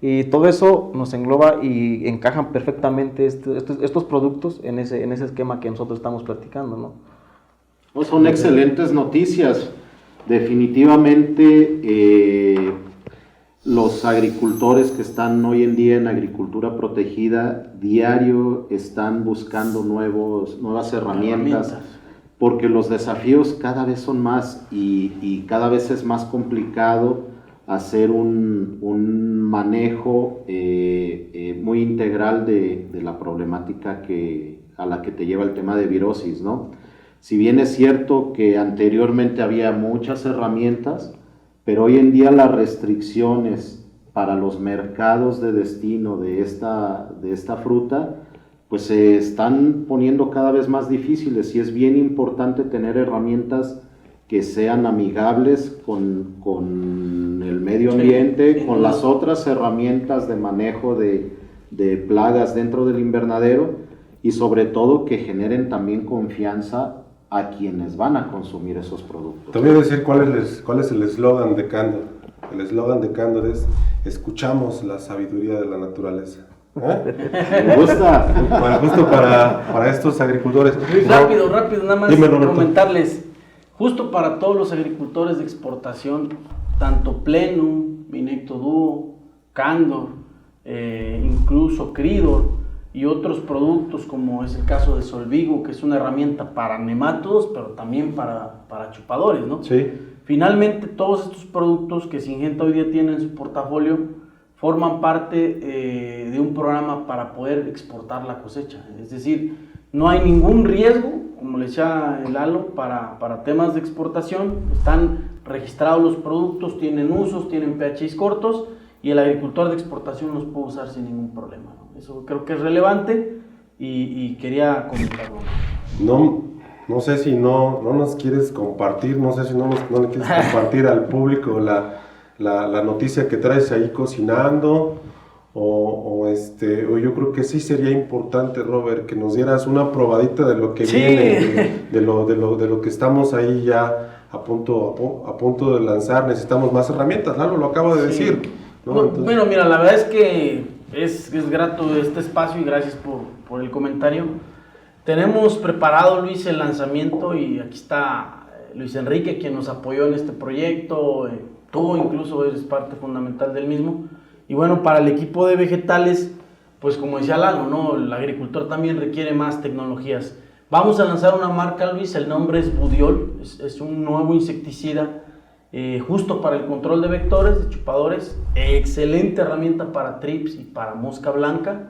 y todo eso nos engloba y encajan perfectamente estos productos en ese esquema que nosotros estamos platicando, ¿no? Son excelentes noticias. Definitivamente los agricultores que están hoy en día en agricultura protegida diario están buscando nuevas herramientas, porque los desafíos cada vez son más y cada vez es más complicado hacer un manejo muy integral de la problemática a la que te lleva el tema de virosis, ¿no? Si bien es cierto que anteriormente había muchas herramientas, pero hoy en día las restricciones para los mercados de destino de esta fruta pues se están poniendo cada vez más difíciles, y es bien importante tener herramientas que sean amigables con el medio ambiente, con las otras herramientas de manejo de plagas dentro del invernadero, y sobre todo que generen también confianza a quienes van a consumir esos productos. Te voy a decir cuál es el eslogan de Candor. El eslogan de Candor es: escuchamos la sabiduría de la naturaleza. Me gusta. Bueno, justo para estos agricultores. Rápido, nada más Dímelo, comentarles. Justo para todos los agricultores de exportación, tanto Plenum, Minecto Duo, Candor, incluso Cridor y otros productos, como es el caso de Solvigo, que es una herramienta para nemátodos, pero también para chupadores, ¿no? Sí. Finalmente, todos estos productos que Syngenta hoy día tiene en su portafolio forman parte de un programa para poder exportar la cosecha. Es decir, no hay ningún riesgo, como como le decía el Lalo, para temas de exportación, están registrados los productos, tienen usos, tienen PHIs cortos, y el agricultor de exportación los puede usar sin ningún problema, ¿no? Eso creo que es relevante y quería comentarlo. No sé si no nos quieres compartir, no sé si no le quieres compartir al público la noticia que traes ahí cocinando, o yo creo que sí sería importante, Robert, que nos dieras una probadita de lo que Sí. viene, de lo que estamos ahí ya a punto de lanzar. Necesitamos más herramientas, Lalo lo acaba de decir, ¿no? Entonces, Bueno, mira, la verdad es que es grato este espacio y gracias por el comentario. Tenemos preparado, Luis, el lanzamiento, y aquí está Luis Enrique, quien nos apoyó en este proyecto. Tú incluso eres parte fundamental del mismo. Y bueno, para el equipo de vegetales, pues como decía Lalo, ¿no? El agricultor también requiere más tecnologías. Vamos a lanzar una marca, Luis, el nombre es Budiol, es un nuevo insecticida justo para el control de vectores, de chupadores, excelente herramienta para trips y para mosca blanca,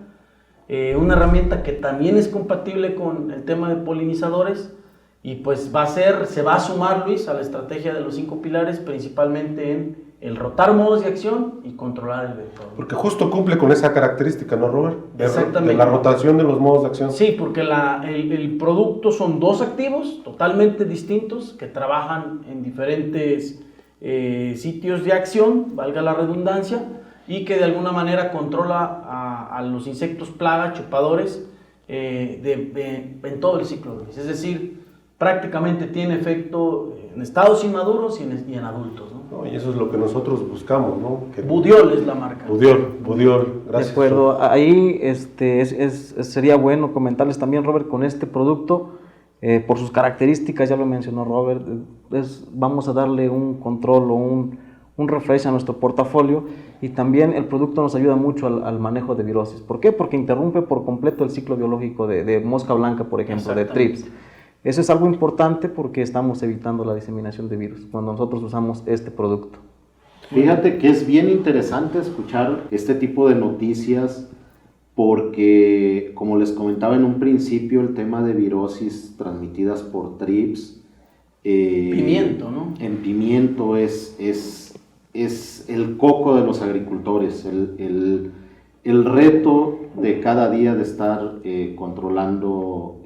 una herramienta que también es compatible con el tema de polinizadores, y pues se va a sumar, Luis, a la estrategia de los 5 pilares, principalmente en el rotar modos de acción y controlar el vector. porque justo cumple con esa característica, ¿no, Robert? Exactamente. De la rotación de los modos de acción. Sí, porque el producto son 2 activos totalmente distintos que trabajan en diferentes sitios de acción, valga la redundancia, y que de alguna manera controla a los insectos plaga, chupadores, en todo el ciclo, Luis. Es decir, prácticamente tiene efecto en estados inmaduros y en adultos, ¿no? No, y eso es lo que nosotros buscamos, ¿no? Que Budiol es la marca. Budiol, gracias. De acuerdo, ahí sería bueno comentarles también, Robert, con este producto, por sus características, ya lo mencionó Robert, vamos a darle un control o un refresh a nuestro portafolio, y también el producto nos ayuda mucho al manejo de virosis. ¿Por qué? Porque interrumpe por completo el ciclo biológico de mosca blanca, por ejemplo, de trips. Eso es algo importante porque estamos evitando la diseminación de virus cuando nosotros usamos este producto. Fíjate que es bien interesante escuchar este tipo de noticias porque, como les comentaba en un principio, el tema de virosis transmitidas por trips, Pimiento, ¿no? En pimiento es el coco de los agricultores, el reto de cada día de estar controlando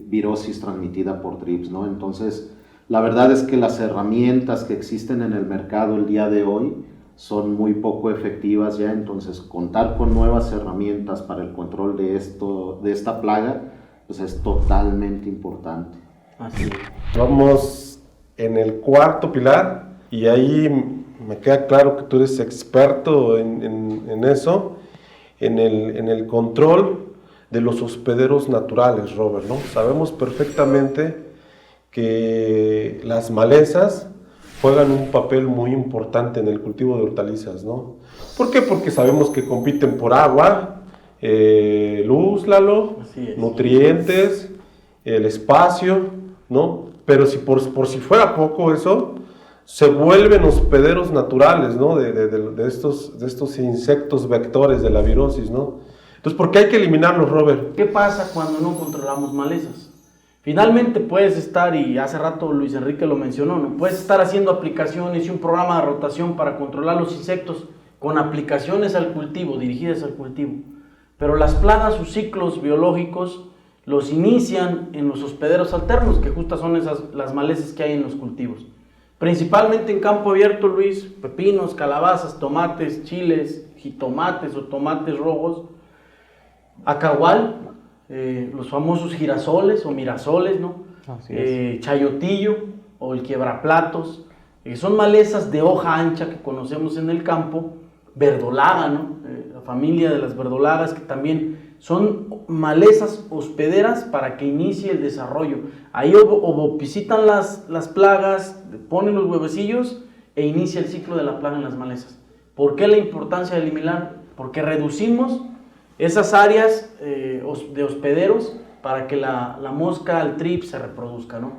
virosis transmitida por trips, ¿no? Entonces, la verdad es que las herramientas que existen en el mercado el día de hoy son muy poco efectivas ya, entonces contar con nuevas herramientas para el control de esta plaga, pues es totalmente importante. Así es. Vamos en el 4º pilar, y ahí me queda claro que tú eres experto en eso, en el control de los hospederos naturales, Robert, ¿no? Sabemos perfectamente que las malezas juegan un papel muy importante en el cultivo de hortalizas, ¿no? ¿Por qué? Porque sabemos que compiten por agua, luz, Lalo, nutrientes, el espacio, ¿no? Pero si por si fuera poco eso, se vuelven hospederos naturales, ¿no? de estos insectos vectores de la virosis, ¿no? Entonces, ¿por qué hay que eliminarlos, Robert? ¿Qué pasa cuando no controlamos malezas? Finalmente puedes estar, y hace rato Luis Enrique lo mencionó, ¿no? Puedes estar haciendo aplicaciones y un programa de rotación para controlar los insectos con aplicaciones al cultivo, dirigidas al cultivo. Pero las plagas, sus ciclos biológicos, los inician en los hospederos alternos, que justo son las malezas que hay en los cultivos. Principalmente en campo abierto, Luis, pepinos, calabazas, tomates, chiles, jitomates o tomates rojos, acahual, los famosos girasoles o mirasoles, ¿no? Chayotillo o el quiebraplatos, son malezas de hoja ancha que conocemos en el campo, verdolaga, ¿no? La familia de las verdolagas, que también son malezas hospederas para que inicie el desarrollo. Ahí ovopicitan las plagas, ponen los huevecillos e inicia el ciclo de la plaga en las malezas. ¿Por qué la importancia de eliminar? Porque reducimos esas áreas de hospederos para que la mosca, el trip, se reproduzca, ¿no?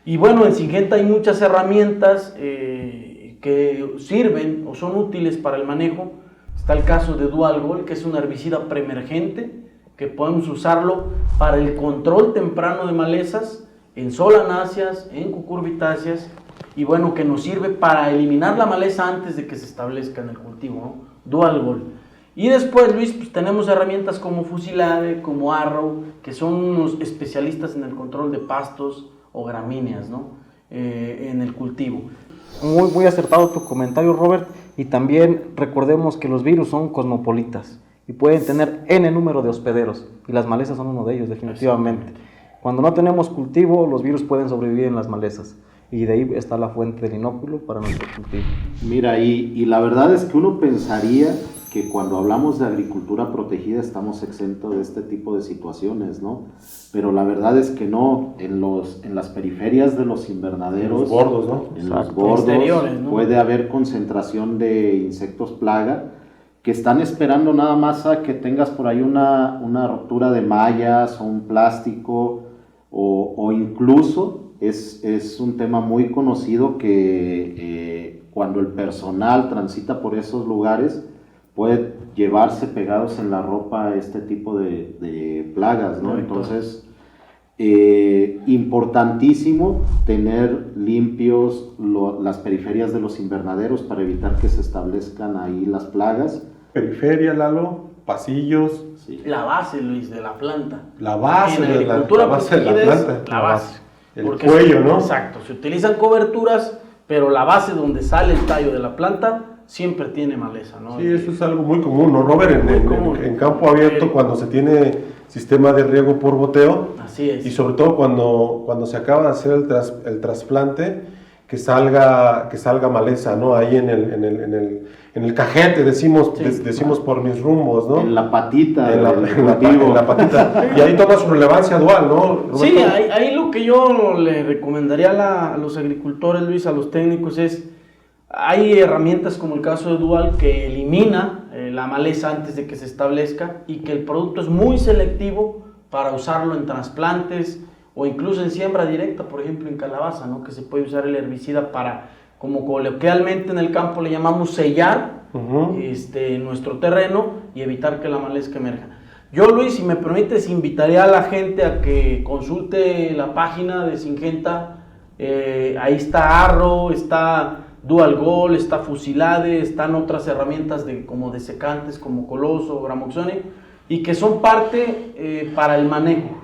Y bueno, en Syngenta hay muchas herramientas que sirven o son útiles para el manejo. Está el caso de Dualgol, que es un herbicida preemergente, que podemos usarlo para el control temprano de malezas en solanáceas, en cucurbitáceas, y bueno, que nos sirve para eliminar la maleza antes de que se establezca en el cultivo, ¿no? Dual Gold. Y después, Luis, pues tenemos herramientas como Fusilade, como Arrow, que son unos especialistas en el control de pastos o gramíneas, ¿no? En el cultivo. Muy acertado tu comentario, Robert, y también recordemos que los virus son cosmopolitas y pueden tener n número de hospederos, y las malezas son uno de ellos, definitivamente. Cuando no tenemos cultivo, los virus pueden sobrevivir en las malezas, y de ahí está la fuente del inóculo para nuestro cultivo. Mira, y la verdad es que uno pensaría que cuando hablamos de agricultura protegida estamos exentos de este tipo de situaciones, ¿no? Pero la verdad es que no. En las periferias de los invernaderos, Los gordos, ¿no? en Exacto. los gordos, Exteriores, ¿no? puede haber concentración de insectos plaga que están esperando nada más a que tengas por ahí una ruptura de mallas o un plástico, o incluso es un tema muy conocido que cuando el personal transita por esos lugares puede llevarse pegados en la ropa este tipo de plagas, ¿no? Entonces, importantísimo tener limpios las periferias de los invernaderos para evitar que se establezcan ahí las plagas. Periferia, Lalo, pasillos, Sí. La base, Luis, de la planta. la base, En de la agricultura base de la protegida es planta. la base. El Porque cuello, ¿no? Exacto, se utilizan coberturas, pero la base donde sale el tallo de la planta siempre tiene maleza, ¿no? Sí, eso es algo muy común, ¿no, Robert? Muy común. En campo abierto, cuando se tiene sistema de riego por goteo, Así es. y sobre todo cuando se acaba de hacer el trasplante, que salga maleza, ¿no? Ahí en el cajete, decimos por mis rumbos, ¿no? En la patita En la cultivo. patita. Y ahí toma su relevancia dual, ¿no, Roberto? Sí, ahí lo que yo le recomendaría a los agricultores, Luis, a los técnicos es, hay herramientas como el caso de Dual que elimina la maleza antes de que se establezca, y que el producto es muy selectivo para usarlo en trasplantes o incluso en siembra directa, por ejemplo en calabaza, ¿no? Que se puede usar el herbicida para, como coloquialmente en el campo le llamamos, sellar nuestro terreno y evitar que la maleza emerja. Yo, Luis, si me permites, invitaría a la gente a que consulte la página de Syngenta. Ahí está Arrow, está Dual Gold, está Fusilade, están otras herramientas como desecantes como Coloso, Gramoxone, y que son parte para el manejo.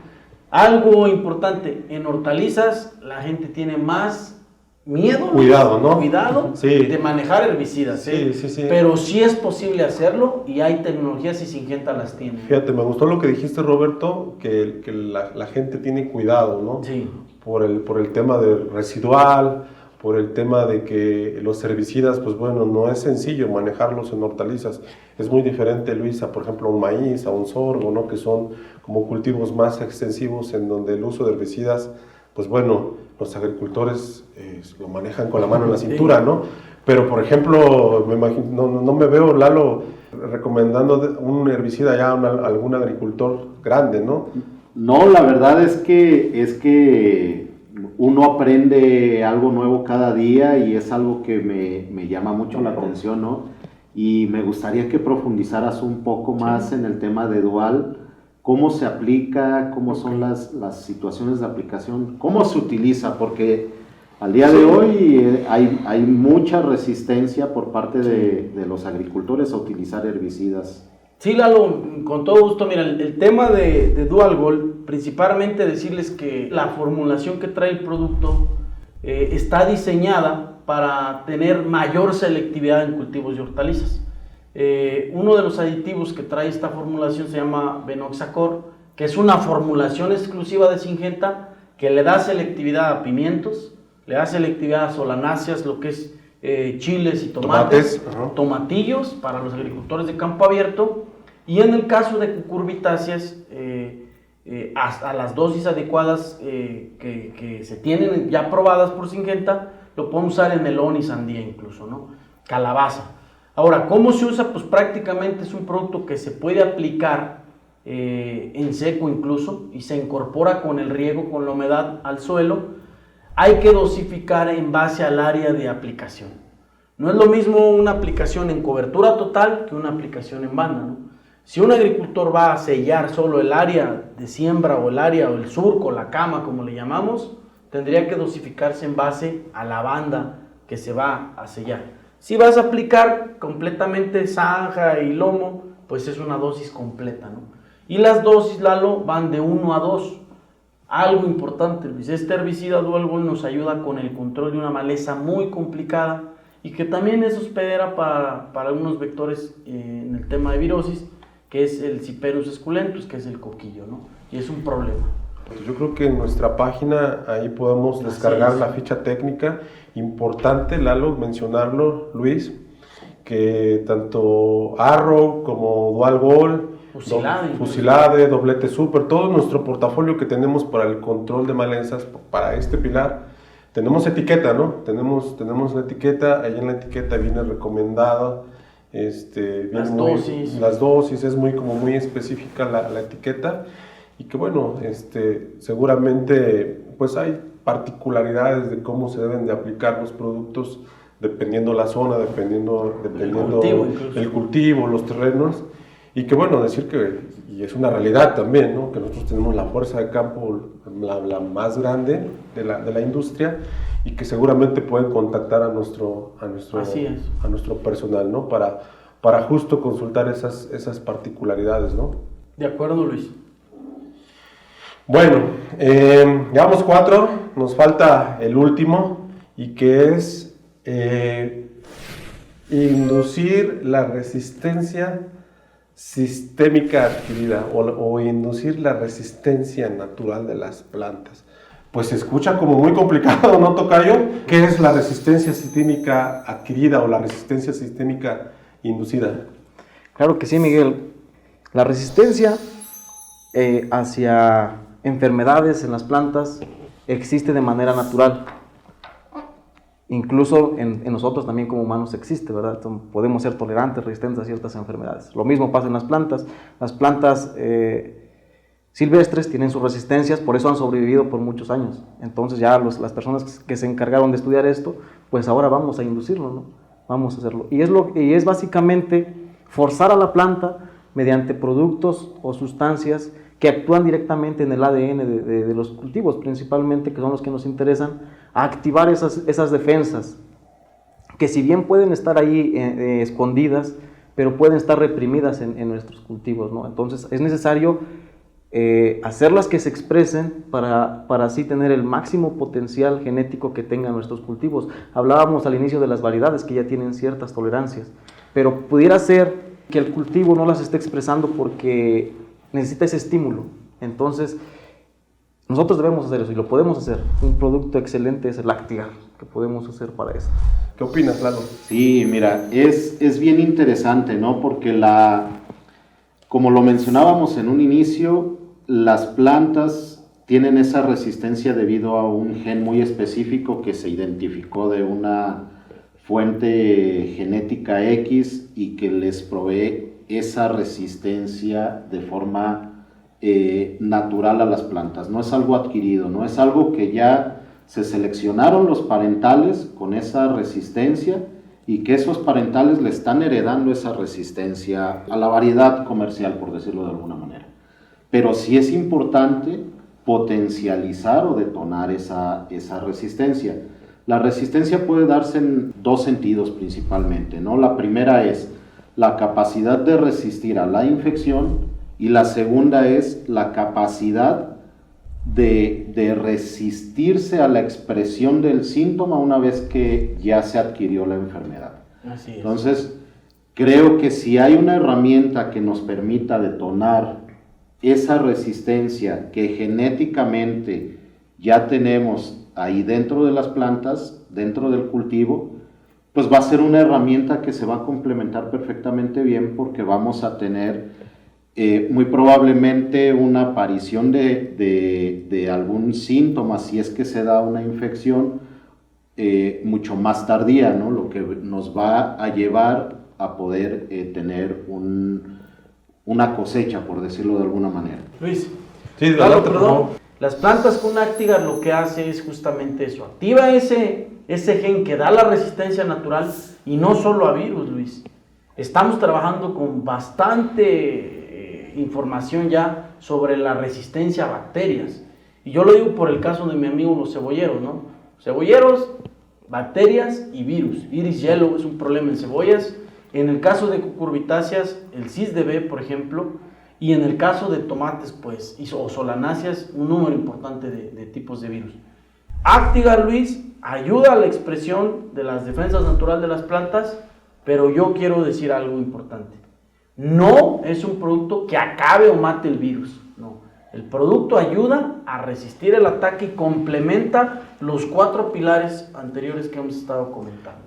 Algo importante, en hortalizas la gente tiene más miedo, Cuidado, ¿no? Cuidado Sí. de manejar herbicidas, Sí. pero sí es posible hacerlo, y hay tecnologías y Syngenta las tiene. Fíjate, me gustó lo que dijiste, Roberto, que la gente tiene cuidado, ¿no? Sí. Por el tema de residual, por el tema de que los herbicidas, pues bueno, no es sencillo manejarlos en hortalizas. Es muy diferente, Luisa, por ejemplo, a un maíz, a un sorgo, ¿no? Que son como cultivos más extensivos en donde el uso de herbicidas, pues bueno, los agricultores lo manejan con la mano en la cintura, ¿no? Pero, por ejemplo, me imagino, no me veo, Lalo, recomendando un herbicida ya a algún agricultor grande, ¿no? No, la verdad es que uno aprende algo nuevo cada día, y es algo que me llama mucho la atención, ¿no? Y me gustaría que profundizaras un poco más en el tema de Dual, cómo se aplica, cómo son las situaciones de aplicación, cómo se utiliza, porque al día de hoy hay mucha resistencia por parte de los agricultores a utilizar herbicidas. Sí, Lalo, con todo gusto. Mira, el tema de Dual Gold, principalmente decirles que la formulación que trae el producto está diseñada para tener mayor selectividad en cultivos y hortalizas. Uno de los aditivos que trae esta formulación se llama Venoxacor, que es una formulación exclusiva de Syngenta que le da selectividad a pimientos, le da selectividad a solanáceas, lo que es chiles y tomates, tomatillos para los agricultores de campo abierto, y en el caso de cucurbitáceas, hasta las dosis adecuadas que se tienen ya probadas por Syngenta, lo podemos usar en melón y sandía incluso, ¿no? Calabaza. Ahora, ¿cómo se usa? Pues prácticamente es un producto que se puede aplicar en seco incluso, y se incorpora con el riego, con la humedad al suelo. Hay que dosificar en base al área de aplicación. No es lo mismo una aplicación en cobertura total que una aplicación en banda, ¿no? Si un agricultor va a sellar solo el área de siembra o el área o el surco, la cama como le llamamos, tendría que dosificarse en base a la banda que se va a sellar. Si vas a aplicar completamente zanja y lomo, pues es una dosis completa, ¿no? Y las dosis, Lalo, van de 1 a 2. Algo importante, Luis, este herbicida Dual Gold nos ayuda con el control de una maleza muy complicada y que también es hospedera para algunos vectores en el tema de virosis, que es el Cyperus esculentus, que es el coquillo, ¿no? Y es un problema. Yo creo que en nuestra página ahí podemos descargar la ficha técnica. Importante, Lalo, mencionarlo, Luis, que tanto Arrow como Dual Gold, Fusilade, Doblete Super, todo nuestro portafolio que tenemos para el control de malezas para este pilar, tenemos etiqueta, ¿no? Tenemos la etiqueta, ahí en la etiqueta viene recomendado, las dosis, es muy específica la etiqueta, y que bueno, seguramente pues hay particularidades de cómo se deben de aplicar los productos dependiendo la zona, dependiendo el cultivo, los terrenos, y que bueno, decir que, y es una realidad también, ¿no? Que nosotros tenemos la fuerza de campo la más grande de la industria, y que seguramente pueden contactar a nuestro personal, ¿no? Para justo consultar esas particularidades, ¿no? De acuerdo, Luis. Bueno, llevamos 4, nos falta el último, y que es inducir la resistencia sistémica adquirida o inducir la resistencia natural de las plantas. Pues se escucha como muy complicado, ¿no, Tocayo? ¿Qué es la resistencia sistémica adquirida o la resistencia sistémica inducida? Claro que sí, Miguel. La resistencia hacia enfermedades en las plantas existe de manera natural. Incluso en nosotros también como humanos existe, ¿verdad? Podemos ser tolerantes, resistentes a ciertas enfermedades. Lo mismo pasa en las plantas. Las plantas silvestres tienen sus resistencias, por eso han sobrevivido por muchos años. Entonces ya las personas que se encargaron de estudiar esto, pues ahora vamos a inducirlo, ¿no? Vamos a hacerlo. Y es básicamente forzar a la planta mediante productos o sustancias que actúan directamente en el ADN de los cultivos, principalmente, que son los que nos interesan, a activar esas defensas, que si bien pueden estar ahí escondidas, pero pueden estar reprimidas en nuestros cultivos, ¿no? Entonces es necesario hacerlas que se expresen para así tener el máximo potencial genético que tengan nuestros cultivos. Hablábamos al inicio de las variedades que ya tienen ciertas tolerancias, pero pudiera ser que el cultivo no las esté expresando porque necesita ese estímulo. Entonces nosotros debemos hacer eso y lo podemos hacer. Un producto excelente es el Actigar, que podemos hacer para eso. ¿Qué opinas, Lalo? Sí, mira, es bien interesante, ¿no? Porque como lo mencionábamos en un inicio, las plantas tienen esa resistencia debido a un gen muy específico que se identificó de una fuente genética X y que les provee esa resistencia de forma natural a las plantas. No es algo adquirido, no es algo que ya se seleccionaron los parentales con esa resistencia y que esos parentales le están heredando esa resistencia a la variedad comercial, por decirlo de alguna manera. Pero sí es importante potencializar o detonar esa resistencia. La resistencia puede darse en dos sentidos principalmente, ¿no? La primera es la capacidad de resistir a la infección y la segunda es la capacidad de resistirse a la expresión del síntoma una vez que ya se adquirió la enfermedad. Así es. Entonces, creo que si hay una herramienta que nos permita detonar esa resistencia que genéticamente ya tenemos ahí dentro de las plantas, dentro del cultivo, pues va a ser una herramienta que se va a complementar perfectamente bien porque vamos a tener muy probablemente una aparición de algún síntoma si es que se da una infección mucho más tardía, ¿no? Lo que nos va a llevar a poder tener una cosecha, por decirlo de alguna manera. Luis, Sí, claro, perdón. Las plantas con Actigar lo que hace es justamente eso, activa ese gen que da la resistencia natural y no solo a virus, Luis. Estamos trabajando con bastante información ya sobre la resistencia a bacterias. Y yo lo digo por el caso de mi amigo los cebolleros, ¿no? Cebolleros, bacterias y virus. Iris yellow es un problema en cebollas. En el caso de cucurbitáceas, el cis de B, por ejemplo, y en el caso de tomates, pues, o solanáceas, un número importante de tipos de virus. Actigar, Luis, ayuda a la expresión de las defensas naturales de las plantas, pero yo quiero decir algo importante. No es un producto que acabe o mate el virus, no. El producto ayuda a resistir el ataque y complementa los 4 pilares anteriores que hemos estado comentando.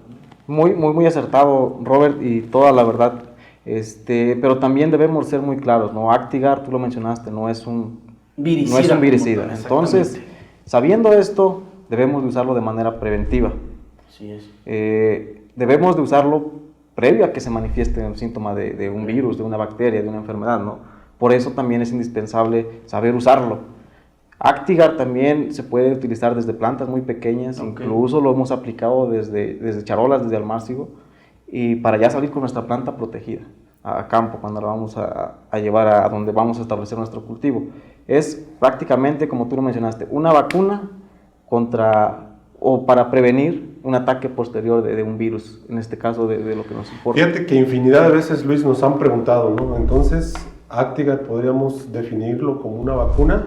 Muy acertado, Robert, y toda la verdad. Pero también debemos ser muy claros, ¿no? Actigar, tú lo mencionaste, no es un viricida. Entonces, sabiendo esto, debemos de usarlo de manera preventiva. Así es. Debemos de usarlo previo a que se manifieste un síntoma de un virus, de una bacteria, de una enfermedad, ¿no? Por eso también es indispensable saber usarlo. Actigar también se puede utilizar desde plantas muy pequeñas, incluso lo hemos aplicado desde charolas, desde almácigo, y para ya salir con nuestra planta protegida a campo cuando la vamos a llevar a donde vamos a establecer nuestro cultivo. Es prácticamente, como tú lo mencionaste, una vacuna para prevenir un ataque posterior de un virus, en este caso de lo que nos importa. Fíjate que infinidad de veces, Luis, nos han preguntado, ¿no? Entonces, Actigar, ¿podríamos definirlo como una vacuna?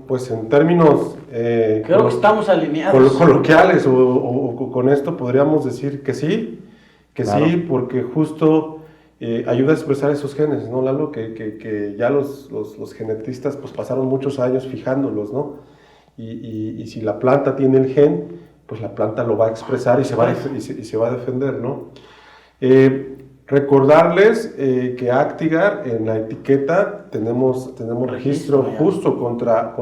Pues en términos creo que estamos alineados. Coloquiales o con esto podríamos decir que sí, claro. Sí, porque justo ayuda a expresar esos genes, ¿no, Lalo? Que ya los genetistas pues pasaron muchos años fijándolos, ¿no? Y si la planta tiene el gen, pues la planta lo va a expresar y se va a defender, ¿no? Recordarles que Actigar en la etiqueta tenemos registro justo contra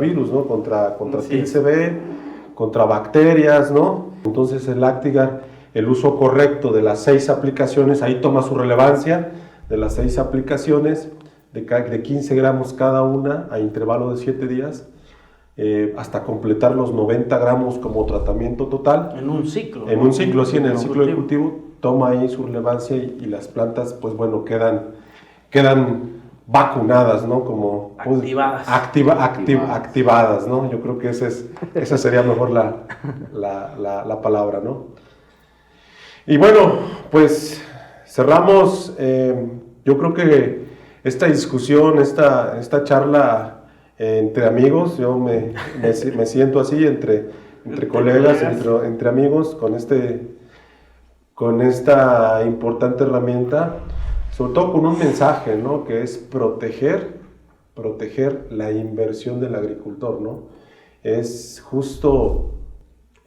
virus, ¿no? Contra TIL-CB, contra bacterias, ¿no? Entonces el Actigar, el uso correcto de las 6 aplicaciones, ahí toma su relevancia, de las 6 aplicaciones, de 15 gramos cada una a intervalo de 7 días, hasta completar los 90 gramos como tratamiento total. En un ciclo. En un ciclo, sí, en el ciclo de cultivo, toma ahí su relevancia y las plantas, pues bueno, quedan vacunadas, ¿no? Como activadas. Activadas, ¿no? Yo creo que esa sería mejor la palabra, ¿no? Y bueno, pues cerramos, yo creo que esta discusión, esta charla entre amigos, yo me siento así, entre colegas, entre amigos, con esta importante herramienta, sobre todo con un mensaje, ¿no? Que es proteger la inversión del agricultor, ¿no? Es justo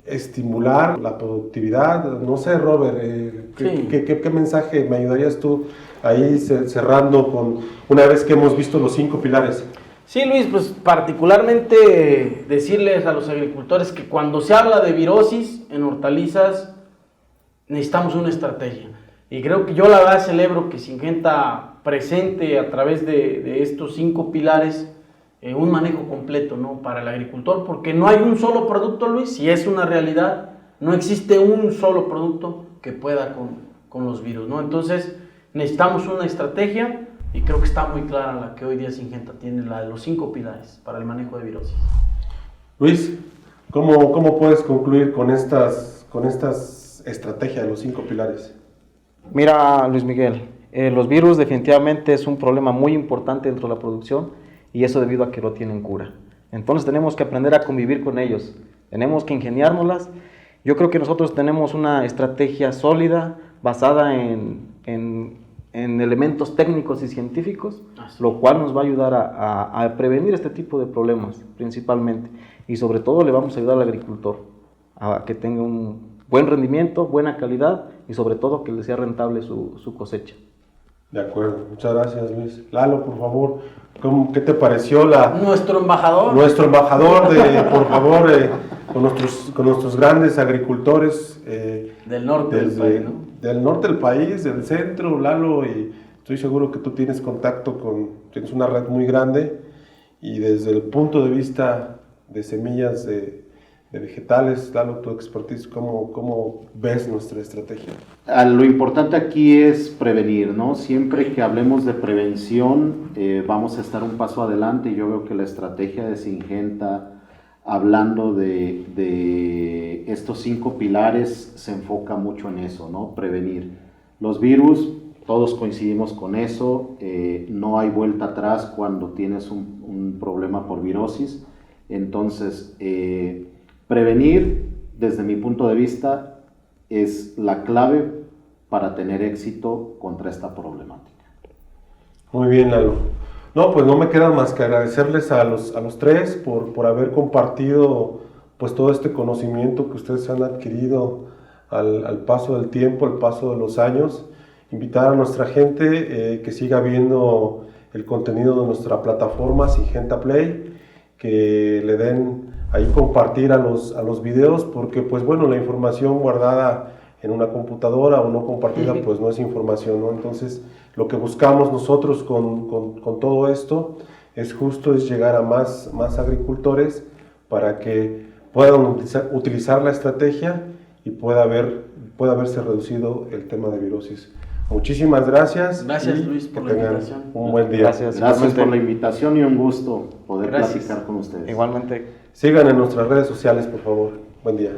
estimular la productividad. No sé, Robert, ¿qué mensaje me ayudarías tú ahí cerrando con una vez que hemos visto los 5 pilares? Sí, Luis, pues particularmente decirles a los agricultores que cuando se habla de virosis en hortalizas necesitamos una estrategia. Y creo que yo la verdad celebro que Syngenta presente a través de estos 5 pilares un manejo completo, ¿no? Para el agricultor, porque no hay un solo producto, Luis, si es una realidad, no existe un solo producto que pueda con los virus, ¿no? Entonces necesitamos una estrategia y creo que está muy clara la que hoy día Syngenta tiene, la de los 5 pilares para el manejo de virosis. Luis, ¿cómo puedes concluir con estas estrategias de los 5 pilares? Mira, Luis Miguel, los virus definitivamente es un problema muy importante dentro de la producción y eso debido a que no tienen cura. Entonces tenemos que aprender a convivir con ellos, tenemos que ingeniárnoslas. Yo creo que nosotros tenemos una estrategia sólida basada en elementos técnicos y científicos, lo cual nos va a ayudar a prevenir este tipo de problemas principalmente, y sobre todo le vamos a ayudar al agricultor a que tenga un buen rendimiento, buena calidad y sobre todo que le sea rentable su cosecha. De acuerdo, muchas gracias, Luis. Lalo, por favor, ¿qué te pareció nuestro embajador? Nuestro embajador, por favor, con nuestros grandes agricultores del norte del país, ¿no? Del norte del país, del centro, Lalo, y estoy seguro que tú tienes tienes una red muy grande y desde el punto de vista de semillas de vegetales. Lalo, tu expertise, ¿cómo ves nuestra estrategia? Lo importante aquí es prevenir, ¿no? Siempre que hablemos de prevención, vamos a estar un paso adelante. Yo veo que la estrategia de Syngenta, hablando de estos 5 pilares, se enfoca mucho en eso, ¿no? Prevenir. Los virus, todos coincidimos con eso, no hay vuelta atrás cuando tienes un problema por virosis. Entonces, prevenir, desde mi punto de vista, es la clave para tener éxito contra esta problemática. Muy bien, Lalo. No, pues no me queda más que agradecerles a los tres por haber compartido pues todo este conocimiento que ustedes han adquirido al paso del tiempo, al paso de los años. Invitar a nuestra gente que siga viendo el contenido de nuestra plataforma Syngenta Play, que le den ahí compartir a los videos, porque pues bueno, la información guardada en una computadora o no compartida pues no es información, ¿no? Entonces lo que buscamos nosotros con todo esto es llegar a más agricultores para que puedan utilizar la estrategia y pueda haberse reducido el tema de virosis. Muchísimas gracias. Gracias, Luis, por la invitación. Un buen día. Gracias por la invitación y un gusto poder platicar con ustedes. Igualmente. Sigan en nuestras redes sociales, por favor. Buen día.